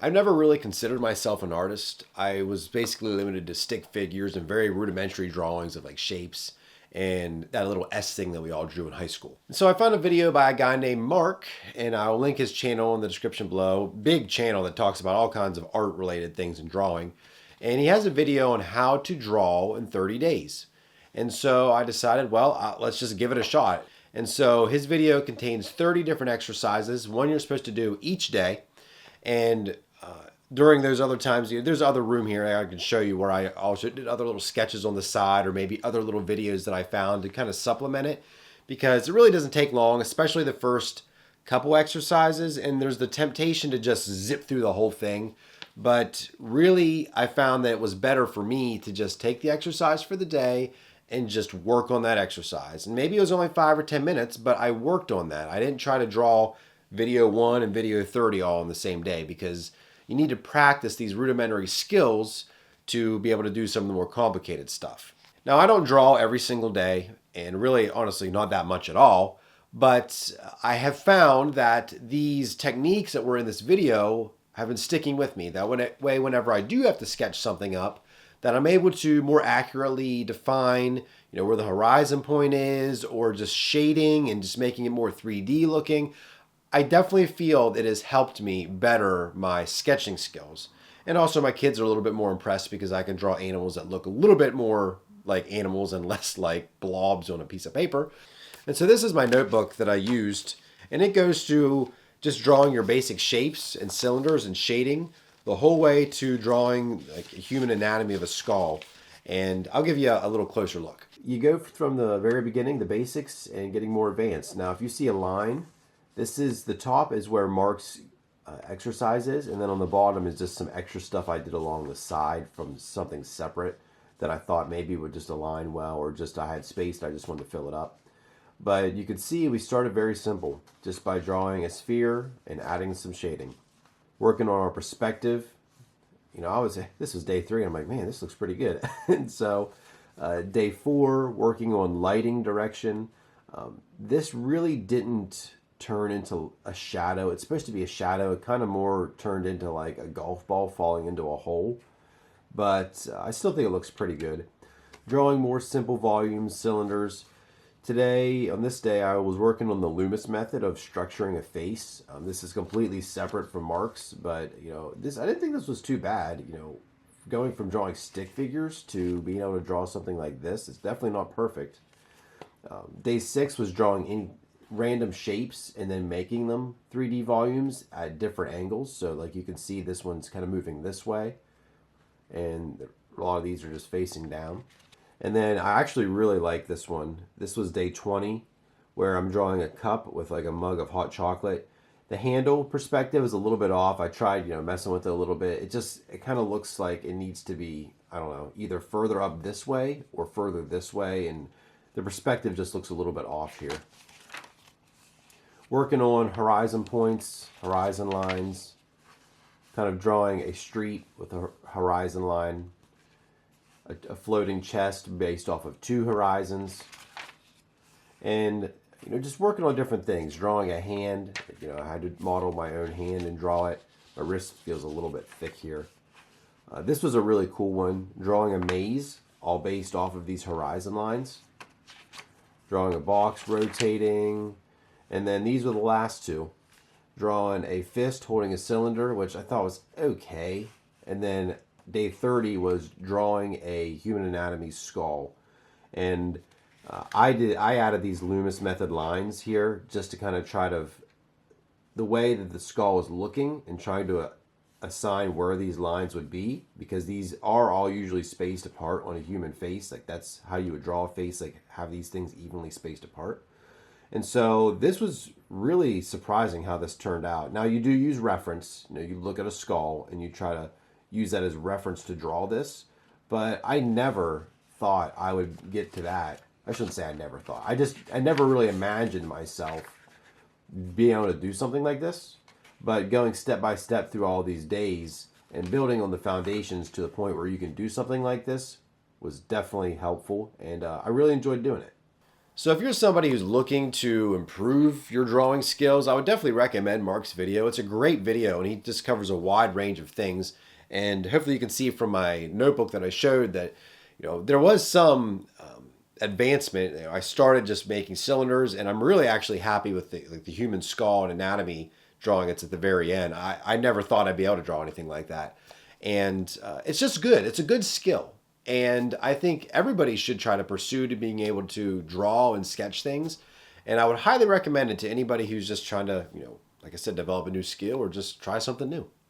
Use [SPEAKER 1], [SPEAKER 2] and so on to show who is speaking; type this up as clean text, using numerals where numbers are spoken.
[SPEAKER 1] I've never really considered myself an artist. I was basically limited to stick figures and very rudimentary drawings of like shapes and that little S thing that we all drew in high school. So I found a video by a guy named Mark, and I'll link his channel in the description below. Big channel that talks about all kinds of art related things and drawing. And he has a video on how to draw in 30 days. And so I decided, well, let's just give it a shot. And so his video contains 30 different exercises, one you're supposed to do each day. And during those other times, there's other room here I can show you where I also did other little sketches on the side or maybe other little videos that I found to kind of supplement it, because it really doesn't take long, especially the first couple exercises, and there's the temptation to just zip through the whole thing. But really, I found that it was better for me to just take the exercise for the day and just work on that exercise. And maybe it was only 5 or 10 minutes, but I worked on that. I didn't try to draw video 1 and video 30 all in the same day, because you need to practice these rudimentary skills to be able to do some of the more complicated stuff. Now, I don't draw every single day, and really, honestly, not that much at all, but I have found that these techniques that were in this video have been sticking with me. That way, whenever I do have to sketch something up, that I'm able to more accurately define, where the horizon point is, or just shading and just making it more 3D looking. I definitely feel it has helped me better my sketching skills. And also my kids are a little bit more impressed because I can draw animals that look a little bit more like animals and less like blobs on a piece of paper. And so this is my notebook that I used, and it goes to just drawing your basic shapes and cylinders and shading the whole way to drawing like a human anatomy of a skull. And I'll give you a little closer look. You go from the very beginning, the basics, and getting more advanced. Now, if you see a line, this is the top is where Mark's exercise is, and then on the bottom is just some extra stuff I did along the side from something separate that I thought maybe would just align well, or just I had space and I just wanted to fill it up. But you can see we started very simple, just by drawing a sphere and adding some shading. Working on our perspective. This was day 3, and I'm like, man, this looks pretty good. And so day 4, working on lighting direction. This really didn't turn into a shadow. It's supposed to be a shadow. It kind of more turned into like a golf ball falling into a hole. But I still think it looks pretty good. Drawing more simple volumes, cylinders. Today, on this day, I was working on the Loomis method of structuring a face. This is completely separate from Mark's, but I didn't think this was too bad. Going from drawing stick figures to being able to draw something like this, it's definitely not perfect. Day 6 was drawing any random shapes and then making them 3D volumes at different angles. So like you can see, this one's kind of moving this way, and a lot of these are just facing down. And then I actually really like this one. This was day 20, where I'm drawing a cup with like a mug of hot chocolate. The handle perspective is a little bit off. I tried, messing with it a little bit. It kind of looks like it needs to be, I don't know, either further up this way or further this way. And the perspective just looks a little bit off here. Working on horizon points, horizon lines, kind of drawing a street with a horizon line. A floating chest based off of 2 horizons, and just working on different things. Drawing a hand. I had to model my own hand and draw it. My wrist feels a little bit thick here. This was a really cool one. Drawing a maze, all based off of these horizon lines. Drawing a box rotating, and then these were the last 2. Drawing a fist holding a cylinder, which I thought was okay, and then day 30 was drawing a human anatomy skull. And I added these Loomis method lines here just to kind of try to, the way that the skull is looking, and trying to assign where these lines would be, because these are all usually spaced apart on a human face. Like that's how you would draw a face, like have these things evenly spaced apart. And so this was really surprising how this turned out. Now you do use reference. You look at a skull and you try to use that as reference to draw this, but I never thought I would get to that. I shouldn't say I never thought. I never really imagined myself being able to do something like this, but going step by step through all these days and building on the foundations to the point where you can do something like this was definitely helpful, and I really enjoyed doing it. So if you're somebody who's looking to improve your drawing skills, I would definitely recommend Mark's video. It's a great video and he just covers a wide range of things. And hopefully you can see from my notebook that I showed that, there was some advancement. I started just making cylinders and I'm really actually happy with the human skull and anatomy drawing. It's at the very end. I never thought I'd be able to draw anything like that. And it's just good. It's a good skill. And I think everybody should try to pursue to being able to draw and sketch things. And I would highly recommend it to anybody who's just trying to, like I said, develop a new skill or just try something new.